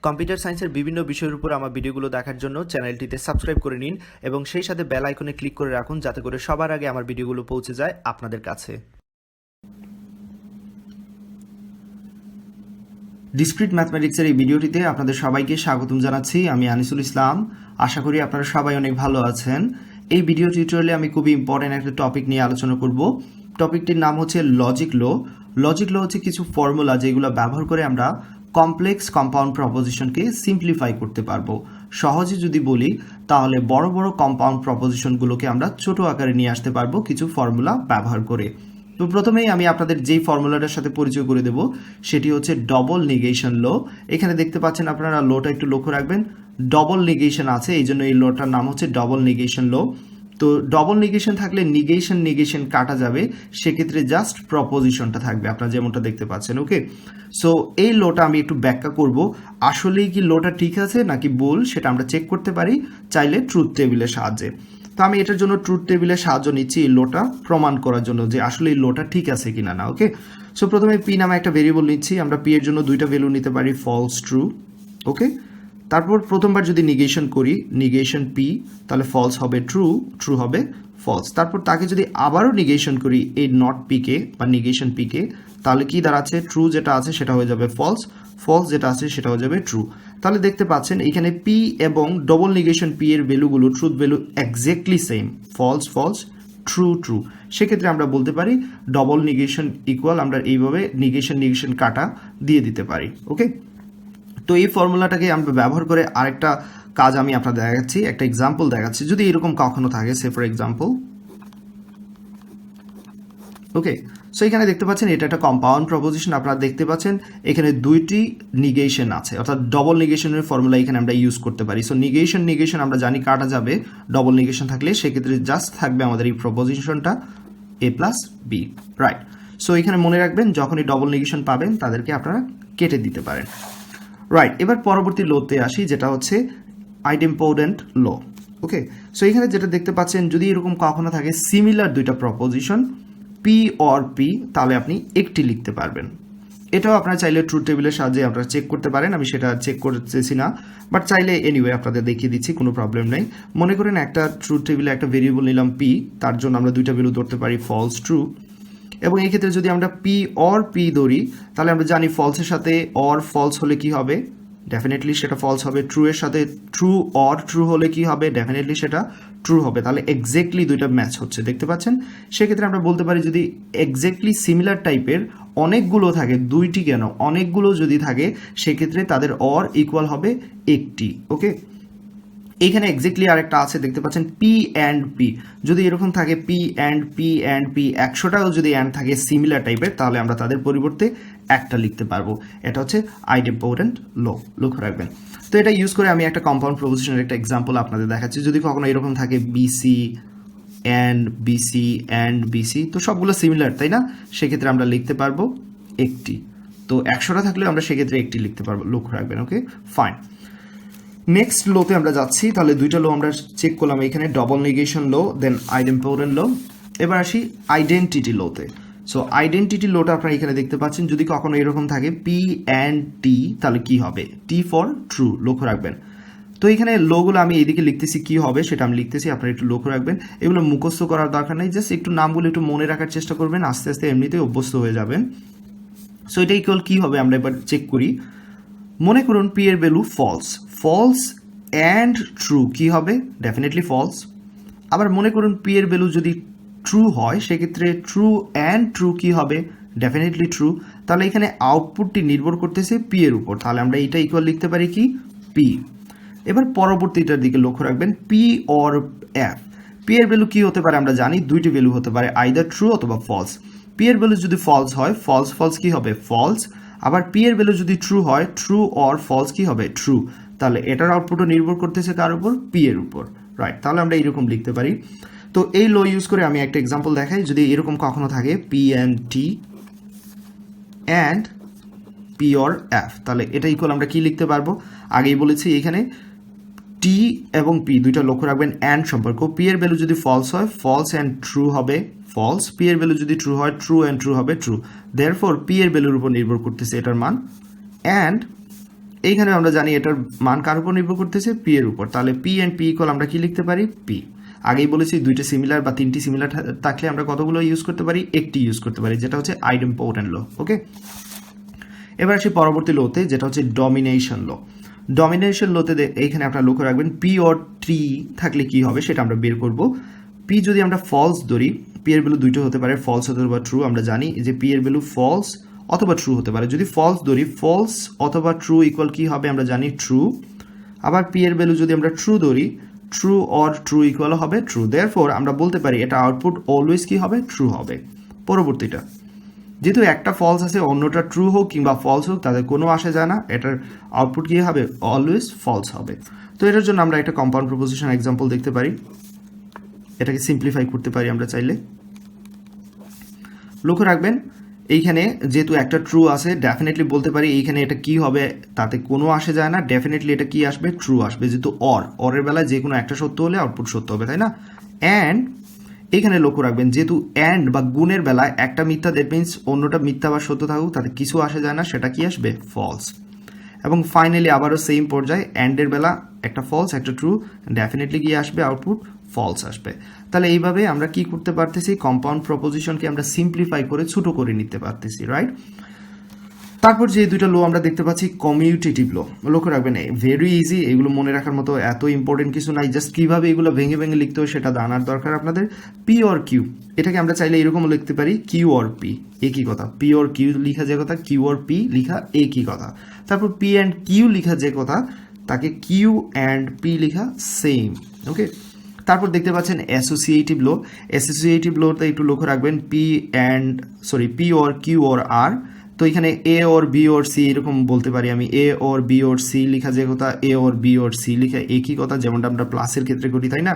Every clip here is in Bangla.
কম্পিউটার সায়েন্সের বিভিন্ন বিষয়ের উপর আমার ভিডিওগুলো দেখার জন্য চ্যানেলটিতে সাবস্ক্রাইব করে নিন এবং সেই সাথে বেল আইকনে ক্লিক করে রাখুন যাতে করে সবার আগে আমার ভিডিওগুলো পৌঁছে যায় আপনাদের কাছে। ডিসক্রিট ম্যাথমেটিক্সের এই ভিডিওটিতে আপনাদের সবাইকে স্বাগতম জানাচ্ছি। আমি আনিসুল ইসলাম। আশা করি আপনারা সবাই অনেক ভালো আছেন। এই ভিডিও টিউটোরিয়ালে আমি খুবই ইম্পর্টেন্ট একটা টপিক নিয়ে আলোচনা করব। টপিকটির নাম হচ্ছে লজিক ল। লজিক ল হচ্ছে কিছু ফর্মুলা যেগুলো ব্যবহার করে আমরা কমপ্লেক্স কম্পাউন্ড প্রপোজিশনকে সিম্পলিফাই করতে পারবো। সহজে যদি বলি তাহলে বড় বড় কম্পাউন্ড প্রপোজিশনগুলোকে আমরা ছোট আকারে নিয়ে আসতে পারবো কিছু ফর্মুলা ব্যবহার করে। তো প্রথমেই আমি আপনাদের যেই ফর্মুলাটার সাথে পরিচয় করে দেব সেটি হচ্ছে ডবল নেগেশন ল। এখানে দেখতে পাচ্ছেন আপনারা লটা একটু লক্ষ্য রাখবেন, ডবল নেগেশন আছে, এই জন্য এই লটার নাম হচ্ছে ডবল নেগেশন ল। তো ডবল নেগেশন থাকলে নেগেশন কাটা যাবে, সেক্ষেত্রে জাস্ট প্রপোজিশনটা থাকবে আপনারা যেমনটা দেখতে পাচ্ছেন। ওকে, সো এই লটা আমি একটু ব্যাখ্যা করব। আসলেই কি লটা ঠিক আছে নাকি ভুল সেটা আমরা চেক করতে পারি চাইলে ট্রুথ টেবিলের সাহায্যে। তো আমি এটার জন্য ট্রুথ টেবিলের সাহায্য নিচ্ছি এই লোটা প্রমাণ করার জন্য যে আসলে এই লোটা ঠিক আছে কিনা না। ওকে, সো প্রথমে পি নামে একটা ভেরিয়েবল নিচ্ছি। আমরা পি এর জন্য দুইটা ভ্যালু নিতে পারি, ফলস ট্রু। ওকে, তারপর প্রথমবার যদি নিগেশন করি, নিগেশন পি, তাহলে ফলস হবে ট্রু, ট্রু হবে ফলস। তারপর তাকে যদি আবারও নিগেশন করি এই নট পি কে বা নিগেশন পি কে, তাহলে কি দাঁড়াচ্ছে, ট্রু যেটা আছে সেটা হয়ে যাবে ফলস, ফলস যেটা আছে সেটা হয়ে যাবে ট্রু। তাহলে দেখতে পাচ্ছেন এখানে পি এবং ডবল নিগেশন পি এর ভ্যালুগুলো, truth value exactly same, false false, true true. সেক্ষেত্রে আমরা বলতে পারি ডবল নিগেশন ইকুয়াল, আমরা এইভাবে নিগেশন কাটা দিয়ে দিতে পারি। ওকে, তো এই ফর্মুলাটাকে আমরা ব্যবহার করে আরেকটা কাজ আমি আপনাদের দেখাচ্ছি, একটা এক্সাম্পল দেখাচ্ছি। যদি এরকম কখনো থাকে, সে ফর এক্সাম্পল, ওকে, সো এখানে দেখতে পাচ্ছেন এটা একটা কম্পাউন্ড প্রপোজিশন। আপনারা দেখতে পাচ্ছেন এখানে দুইটি নিগেশন আছে, অর্থাৎ ডবল নিগেশনের ফর্মুলা এখানে আমরা ইউজ করতে পারি। সো নিগেশন আমরা জানি কাটা যাবে ডবল নিগেশন থাকলে, সেক্ষেত্রে জাস্ট থাকবে আমাদের এই প্রপোজিশনটা এ প্লাস বি, রাইট। সো এখানে মনে রাখবেন যখনই ডবল নিগেশন পাবেন তাদেরকে আপনারা কেটে দিতে পারেন, রাইট। এবার পরবর্তী লোতে আসি, যেটা হচ্ছে আইডেম্পোটেন্ট ল। ওকে, সো এখানে যেটা দেখতে পাচ্ছেন যদি এরকম কখনো থাকে সিমিলার দুইটা প্রপোজিশন পি অর পি, তাহলে আপনি একটি লিখতে পারবেন। এটাও আপনারা চাইলে ট্রুথ টেবিলের সাহায্যে আপনারা চেক করতে পারেন, আমি সেটা চেক করতেছি না, বাট চাইলে এনিওয়ে আপনাদের দেখিয়ে দিচ্ছি, কোনো প্রবলেম নেই। মনে করেন একটা ট্রুথ টেবিলে একটা ভেরিয়েবল নিলাম পি, তার জন্য আমরা দুইটা ভ্যালু ধরতে পারি ফলস ট্রু। এবং এই ক্ষেত্রে যদি আমরা পি অর পি ধরি, তাহলে আমরা জানি ফলসের সাথে অর ফলস হলে কি হবে, ডেফিনেটলি সেটা ফলস হবে। ট্রু এর সাথে ট্রু অর ট্রু হলে কি হবে, ডেফিনেটলি সেটা ট্রু হবে। তাহলে এক্স্যাক্টলি দুইটা ম্যাচ হচ্ছে, দেখতে পাচ্ছেন। সেক্ষেত্রে আমরা বলতে পারি যদি এক্স্যাক্টলি সিমিলার টাইপের অনেকগুলো থাকে, দুইটি কেন অনেকগুলো যদি থাকে, সেক্ষেত্রে তাদের অর ইকুয়াল হবে একটি। ওকে, এইখানে এক্স্যাক্টলি আরেকটা আছে, দেখতে পাচ্ছেন পি অ্যান্ড পি। যদি এরকম থাকে P and P and P, 100টাও যদি অ্যান্ড থাকে সিমিলার টাইপের, তাহলে আমরা তাদের পরিবর্তে একটা লিখতে পারবো। এটা হচ্ছে আইডেম্পোটেন্ট ল, লক্ষ্য রাখবেন। তো এটা ইউজ করে আমি একটা কম্পাউন্ড প্রপোজিশনের একটা এক্সাম্পল আপনাদের দেখাচ্ছি। যদি কখনো এরকম থাকে BC and BC and BC, তো সবগুলো সিমিলার তাই না, সেক্ষেত্রে আমরা লিখতে পারবো একটি। তো 100টা থাকলেও আমরা সেক্ষেত্রে একটি লিখতে পারবো, লক্ষ্য রাখবেন। ওকে, ফাইন। নেক্সট লোতে আমরা যাচ্ছি, তাহলে দুইটা লো আমরা চেক করলাম এখানে, ডবল নেগেশন লো, দেন আইডেম্পোটেন্ট লো। এবার আসি আইডেন্টিটি লোতে। সো আইডেন্টিটি লোটা আপনারা এখানে দেখতে পাচ্ছেন যদি কখনো এরকম থাকে পি অ্যান্ড টি, তাহলে কি হবে, টি ফর ট্রু, লক্ষ্য রাখবেন। তো এখানে লোগুলো আমি এইদিকে লিখতেছি, কি হবে সেটা আমি লিখতেছি, আপনারা একটু লক্ষ্য রাখবেন। এগুলো মুখস্থ করার দরকার নেই, জাস্ট একটু নামগুলো একটু মনে রাখার চেষ্টা করবেন, আস্তে আস্তে এমনিতেই অভ্যস্ত হয়ে যাবেন। সো এটা ইকুয়াল কি হবে আমরা এবার চেক করি। মনে করুন পি এর value false, false and true কি হবে, ডেফিনেটলি ফলস। আবার মনে করুন পি এর ভ্যালু যদি ট্রু হয়, সেক্ষেত্রে ট্রু অ্যান্ড ট্রু কি হবে, ডেফিনেটলি ট্রু। তাহলে এখানে আউটপুটটি নির্ভর করতেছে পি এর উপর, তাহলে আমরা এইটা ইকুয়াল লিখতে পারি কি, পি। এবার পরবর্তীটার দিকে লক্ষ্য রাখবেন, পি অর এফ। পি এর ভ্যালু কি হতে পারে আমরা জানি, দুইটি ভ্যালু হতে পারে, আইদার ট্রু অথবা ফলস। পি এর ভ্যালু যদি ফলস হয়, ফলস ফলস কি হবে, ফলস। আবার পি এর ভ্যালু যদি ট্রু হয়, ট্রু অর ফলস কি হবে, ট্রু। তাহলে এটার আউটপুটও নির্ভর করতেছে কার উপর, পি এর উপর, রাইট। তাহলে আমরা এইরকম লিখতে পারি। তো এই লো ইউজ করে আমি একটা এক্সাম্পল দেখাই। যদি এরকম কখনো থাকে P and T and P or F, তাহলে এটা ইকুয়াল আমরা কি লিখতে পারবো, আগেই বলেছি এখানে টি এবং পি দুইটা লক্ষ্য রাখবেন অ্যান্ড সম্পর্ক। পি এর ভ্যালু যদি ফলস হয়, ফলস অ্যান্ড ট্রু হবে ফলস। পি এর ভ্যালু যদি ট্রু হয়, ট্রু অ্যান্ড ট্রু হবে ট্রু। দেয়ারফর পি এর ভ্যালুর উপর নির্ভর করতেছে এটার মান। অ্যান্ড এইখানে আমরা জানি এটার মান কার উপর নির্ভর করতেছে, পি এর উপর। তাহলে পি অ্যান্ড পি ইকুয়াল আমরা কি লিখতে পারি, পি। আগেই বলেছি দুইটা সিমিলার বা তিনটি সিমিলার থাকলে আমরা কতগুলো ইউজ করতে পারি, একটি ইউজ করতে পারি, যেটা হচ্ছে আইডেম্পোর্টেন্ট ল। ওকে, এবার আসি পরবর্তী লোতে, যেটা হচ্ছে ডমিনেশন ল। ডমিনেশন লোতে এইখানে আপনারা লক্ষ্য রাখবেন পি অর ট্রি থাকলে কি হবে সেটা আমরা বের করব। পি যদি আমরা ফলস ধরি, পি এর ভ্যালু দুইটা হতে পারে, ফলস অথবা ট্রু। আমরা জানি যে পি এর ভ্যালু ফলস অথবা ট্রু হতে পারে। যদি ফলস ধরি, ফলস অথবা ট্রু ইকুয়াল কি হবে আমরা জানি, ট্রু। আবার পি এর ভ্যালু যদি আমরা ট্রু ধরি, ট্রু অর ট্রু ইকুয়াল হবে ট্রু। দেয়ারফর আমরা বলতে পারি এটা আউটপুট অলওয়েজ কি হবে, ট্রু হবে। পরবর্তীটা, যেহেতু একটা ফলস আছে, অন্যটা ট্রু হোক কিংবা ফলস হোক তাদের কোনো আসে যায় না, এটার আউটপুট কি হবে, অলওয়েজ ফলস হবে। তো এটার জন্য আমরা একটা কম্পাউন্ড প্রপোজিশন এক্সাম্পল দেখতে পারি, এটাকে সিম্পলিফাই করতে পারি আমরা চাইলে। লক্ষ্য রাখবেন এইখানে যেহেতু একটা ট্রু আছে, ডেফিনেটলি বলতে পারি এইখানে এটা কি হবে তাতে কোনো আসে যায় না, ডেফিনেটলি এটা কি আসবে, ট্রু আসবে। যেহেতু অরের বেলায় যে কোনো একটা সত্য হলে আউটপুট সত্য হবে, তাই না? অ্যান্ড এইখানে লক্ষ্য রাখবেন যেহেতু অ্যান্ড বা গুণের বেলায় একটা মিথ্যা, দ্যাট মিনস অন্যটা মিথ্যা বা সত্য থাকুক তাতে কিছু আসে যায় না, সেটা কি আসবে, ফলস। এবং ফাইনালি আবারও সেম পর্যায়ে অ্যান্ডের বেলা একটা ফলস একটা ট্রু, ডেফিনেটলি গিয়ে আসবে আউটপুট ফলস আসবে। তাহলে এইভাবে আমরা কি করতে পারতেছি, কম্পাউন্ড প্রপোজিশনকে আমরা সিম্পলিফাই করে ছোট করে নিতে পারতেছি, রাইট? তারপর যে দুইটা লো আমরা দেখতে পাচ্ছি, কমিউটেটিভ লো। লক্ষ্য রাখবেন ভেরি ইজি, এগুলো মনে রাখার মতো এত ইম্পর্টেন্ট কিছু নাই, জাস্ট কিভাবে এগুলো ভেঙে ভেঙে লিখতে হয় সেটা জানার দরকার আপনাদের। পি অর কিউ, এটাকে আমরা চাইলে এরকম লিখতে পারি, কিউ অর পি, একই কথা। পি অর কিউ লিখা যে কথা, কিউ অর পি লিখা একই কথা। তারপর পি অ্যান্ড কিউ লিখা যে কথা, তাকে কিউ অ্যান্ড পি লিখা সেম। ওকে, তারপর দেখতে পাচ্ছেন অ্যাসোসিয়েটিভ লো। অ্যাসোসিয়েটিভ লোতে একটু লক্ষ্য রাখবেন, পি অর কিউ অর আর। তো এখানে এ ওর বি ওর সি এরকম বলতে পারি আমি, এ ওর বি ওর সি লিখা যে কথা, এ ওর বি ওর সি লিখা একই কথা, যেমনটা আমরা প্লাসের ক্ষেত্রে করি, তাই না?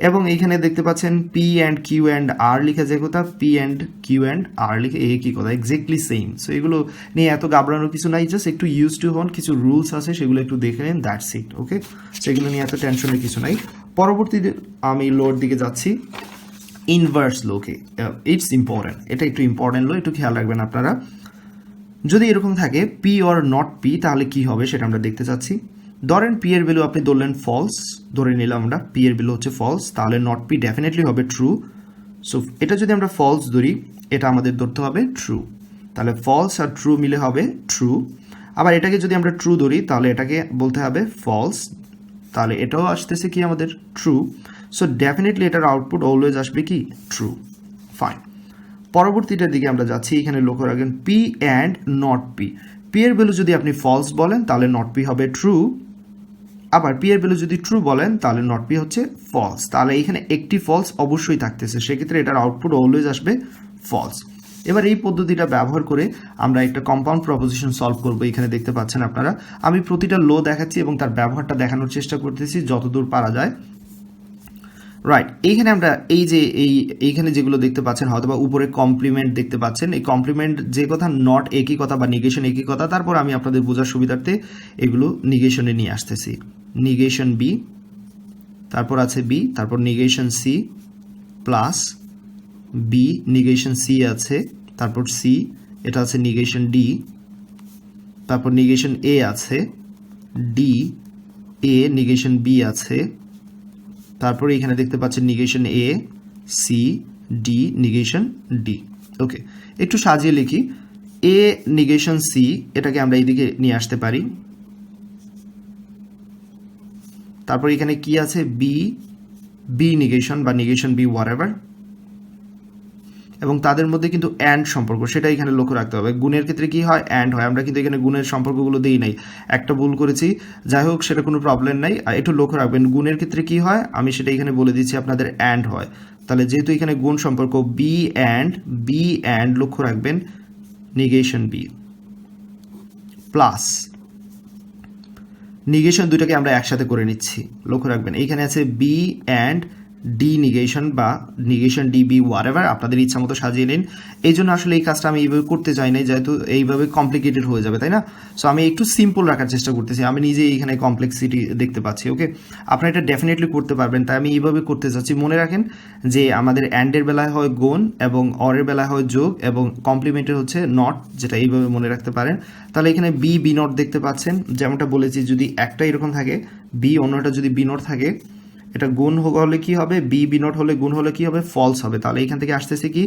এবং এইখানে দেখতে পাচ্ছেন পি অ্যান্ড কিউ অ্যান্ড আর লিখা যে কথা, পি অ্যান্ড কিউ অ্যান্ড আর লিখে একই কথা, এক্স্যাক্টলি সেম। সো এগুলো নিয়ে এত ঘাবড়ানোর কিছু নাই, জাস্ট একটু ইউজ টু হন, কিছু রুলস আছে সেগুলো একটু দেখে নেন, দ্যাটস ইট। ওকে, সেগুলো নিয়ে এত টেনশনের কিছু নাই। পরবর্তীতে আমি লোর দিকে যাচ্ছি, ইনভার্স লোকে। ইটস ইম্পর্টেন্ট, এটা একটু ইম্পর্টেন্ট লো, একটু খেয়াল রাখবেন আপনারা। যদি এরকম থাকে পি অর নট পি তাহলে কি হবে সেটা আমরা দেখতে চাচ্ছি। ধরেন পি এর ভ্যালু আপনি ধরলেন ফলস, ধরে নিলাম আমরা পি এর ভ্যালু হচ্ছে ফলস, তাহলে নট পি ডেফিনেটলি হবে ট্রু। সো এটা যদি আমরা ফলস ধরি, এটা আমাদের ধরতে হবে ট্রু, তাহলে ফলস আর ট্রু মিলে হবে ট্রু। আবার এটাকে যদি আমরা ট্রু ধরি তাহলে এটাকে বলতে হবে ফলস, তাহলে এটাও আসতেছে কি আমাদের ট্রু। সো ডেফিনেটলি এটার আউটপুট অলওয়েজ আসবে কি, ট্রু। ফাইন, পরবর্তীটার দিকে আমরা যাচ্ছি। এখানে লক্ষ্য রাখবেন P and not P. P এর ভ্যালু যদি আপনি ফলস বলেন তাহলে নট পি হবে ট্রু, আবার পি এর ভ্যালু যদি ট্রু বলেন তাহলে নট পি হচ্ছে ফলস। তাহলে এখানে একটি ফলস অবশ্যই থাকতেছে, সেক্ষেত্রে এটার আউটপুট অলওয়েজ আসবে ফলস। এবার এই পদ্ধতিটা ব্যবহার করে আমরা একটা কম্পাউন্ড প্রপোজিশন সলভ করব। এখানে দেখতে পাচ্ছেন আপনারা, আমি প্রতিটা লো দেখাচ্ছি এবং তার ব্যবহারটা দেখানোর চেষ্টা করতেছি যতদূর পারা যায়, রাইট? এইখানে আমরা এইখানে যেগুলো দেখতে পাচ্ছেন, হয়তো বা উপরে কমপ্লিমেন্ট দেখতে পাচ্ছেন, এই কমপ্লিমেন্ট যে কথা, নট একই কথা বা নিগেশন একই কথা। তারপর আমি আপনাদের বোঝার সুবিধার্থে এগুলো নিগেশনে নিয়ে আসতেছি। নিগেশন বি, তারপর আছে বি, তারপর negation C plus B, negation C আছে, তারপর সি, এটা আছে নিগেশন ডি, তারপর নিগেশন এ আছে, ডি এ, নিগেশন বি আছে, তারপরে এখানে দেখতে পাচ্ছেন নিগেশন এ, সি, ডি, নিগেশন ডি। ওকে, একটু সাজিয়ে লিখি, এ নিগেশন সি, এটাকে আমরা এইদিকে নিয়ে আসতে পারি। তারপর এখানে কি আছে, বি, বি নিগেশন বা নিগেশন বি হোয়াটএভার, এবং তাদের মধ্যে কিন্তু অ্যান্ড সম্পর্ক, সেটা এখানে লক্ষ্য রাখতে হবে। গুণের ক্ষেত্রে কি হয়, অ্যান্ড হয়, আমরা কিন্তু এখানে গুণের সম্পর্কগুলো দিই নাই, একটা ভুল করেছি, যাই হোক সেটা কোনো প্রবলেম নাই। আর একটু লক্ষ্য রাখবেন গুণের ক্ষেত্রে কি হয়, আমি সেটা এখানে বলে দিচ্ছি আপনাদের, অ্যান্ড হয়। তাহলে যেহেতু এখানে গুণ সম্পর্ক, বি অ্যান্ড লক্ষ্য রাখবেন নিগেশন বি প্লাস নিগেশন দুইটাকে আমরা একসাথে করে নিচ্ছি। লক্ষ্য রাখবেন এইখানে আছে বি অ্যান্ড ডি নিগেশন বা নিগেশন ডি বি ওয়ারেভার আপনাদের ইচ্ছা মতো সাজিয়ে নিন। এই জন্য আসলে এই কাজটা আমি এইভাবে করতে চাই না, যেহেতু এইভাবে কমপ্লিকেটেড হয়ে যাবে, তাই না? সো আমি একটু সিম্পল রাখার চেষ্টা করতেছি, আমি নিজেই এখানে কমপ্লেক্সিটি দেখতে পাচ্ছি। ওকে, আপনারা এটা ডেফিনেটলি করতে পারবেন, তাই আমি এইভাবে করতে চাচ্ছি। মনে রাখেন যে আমাদের অ্যান্ডের বেলায় হয় গুণ এবং অরের বেলায় হয় যোগ এবং কমপ্লিমেন্টের হচ্ছে নট, যেটা এইভাবে মনে রাখতে পারেন। তাহলে এখানে বি বি নট দেখতে পাচ্ছেন, যেমনটা বলেছি যদি একটা এরকম থাকে বি, অন্যটা যদি বি নট থাকে, এটা গুণ হলে কি হবে, বি বি নট হলে গুণ হলে কি হবে, ফলস হবে। তাহলে এখান থেকে আসতেছে কি,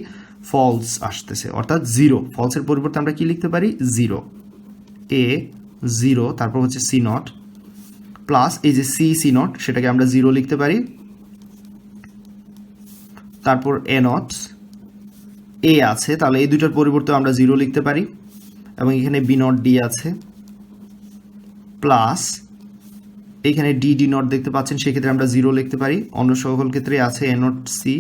ফলস আসতেছে, অর্থাৎ জিরো। ফলসের পরিবর্তে আমরা কি লিখতে পারি, জিরো। এ জিরো, তারপর হচ্ছে সি নট প্লাস এই যে সি সি নট, সেটাকে আমরা জিরো লিখতে পারি। তারপর এ নট, এ আছে, তাহলে এই দুইটার পরিবর্তে আমরা জিরো লিখতে পারি। এবং এখানে বি নট ডি আছে প্লাস এখানে ডি ডি নট দেখতে পাচ্ছেন, সেক্ষেত্রে আমরা জিরো লিখতে পারি। অন্য সকল ক্ষেত্রে আছে এ নট সি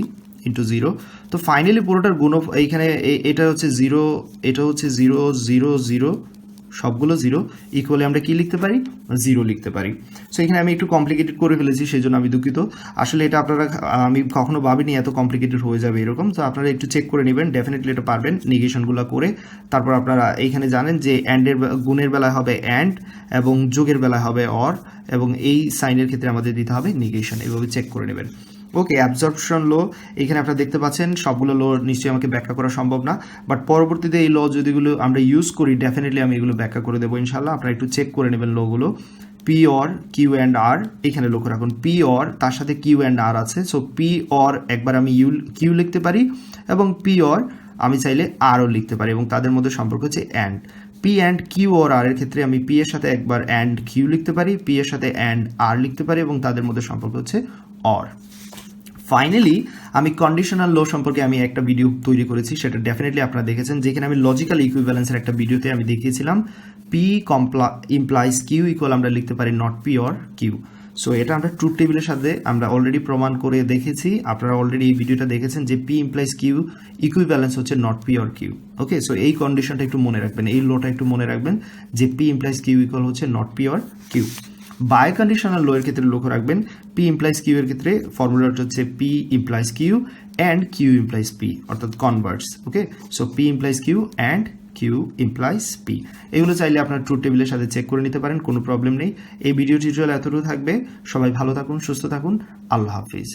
ইন্টু জিরো। তো ফাইনালি পুরোটার গুণ এইখানে এটা হচ্ছে জিরো, এটা হচ্ছে জিরো জিরো জিরো, সবগুলো জিরো, ইকুয়ালি আমরা কি লিখতে পারি, জিরো লিখতে পারি। সো এখানে আমি একটু কমপ্লিকেটেড করে ফেলেছি, সেই জন্য আমি দুঃখিত। আসলে এটা আপনারা, আমি কখনো ভাবিনি এত কমপ্লিকেটেড হয়ে যাবে এরকম। তো আপনারা একটু চেক করে নেবেন, ডেফিনেটলি এটা পারবেন নিগেশনগুলো করে। তারপর আপনারা এইখানে জানেন যে অ্যান্ডের গুণের বেলায় হবে অ্যান্ড এবং যোগের বেলায় হবে অর, এবং এই সাইনের ক্ষেত্রে আমাদের দিতে হবে নিগেশন। এভাবে চেক করে নেবেন। ওকে, অ্যাবজর্পশন ল এখানে আপনারা দেখতে পাচ্ছেন, সবগুলো ল নিশ্চয়ই আমাকে ব্যাখ্যা করা সম্ভব না, বাট পরবর্তীতে এই ল যদিগুলো আমরা ইউজ করি ডেফিনেটলি আমি এগুলো ব্যাখ্যা করে দেবো ইনশাল্লাহ। আপনারা একটু চেক করে নেবেন লগুলো। পি অর কিউ অ্যান্ড আর, এখানে লক্ষ্য রাখুন পি অর তার সাথে কিউ অ্যান্ড আর আছে। সো পি অর একবার আমি কিউ লিখতে পারি এবং পি অর আমি চাইলে আরও লিখতে পারি, এবং তাদের মধ্যে সম্পর্ক হচ্ছে and. P and Q or আর এর ক্ষেত্রে আমি পি এর সাথে একবার অ্যান্ড কিউ লিখতে পারি, পি এর সাথে অ্যান্ড আর লিখতে পারি, এবং তাদের মধ্যে সম্পর্ক হচ্ছে অর। ফাইনালি আমি কন্ডিশনাল ল সম্পর্কে আমি একটা ভিডিও তৈরি করেছি, সেটা ডেফিনেটলি আপনারা দেখেছেন, যেখানে আমি লজিক্যাল ইকুইভ্যালেন্সের একটা ভিডিওতে আমি দেখিয়েছিলাম পি ইমপ্লাইজ কিউ ইকুয়াল আমরা লিখতে পারি not P or Q. So এটা আমরা ট্রুথ টেবিলের সাথে আমরা অলরেডি প্রমাণ করে দেখেছি, আপনারা অলরেডি এই ভিডিওটা দেখেছেন যে পি ইমপ্লাইজ কিউ ইকুইভ্যালেন্স হচ্ছে not P or Q. Okay, so এই কন্ডিশনটা একটু মনে রাখবেন, এই লোটা একটু মনে রাখবেন যে পি ইমপ্লাইজ কিউ ইকুয়াল হচ্ছে not P or Q. Biconditional law এর ক্ষেত্রে লক্ষ্য রাখবেন পি ইমপ্লাইজ কিউ এর ক্ষেত্রে ফর্মুলাটা হচ্ছে P implies Q and Q implies P, অর্থাৎ converts. Okay, so P implies Q and Q implies P, এগুলো চাইলে আপনার ট্রুথ টেবিলের সাথে চেক করে নিতে পারেন, কোনো প্রবলেম নেই। এই ভিডিও টিউটোরিয়াল এতটুকু থাকবে। সবাই ভালো থাকুন, সুস্থ থাকুন, আল্লাহ হাফিজ।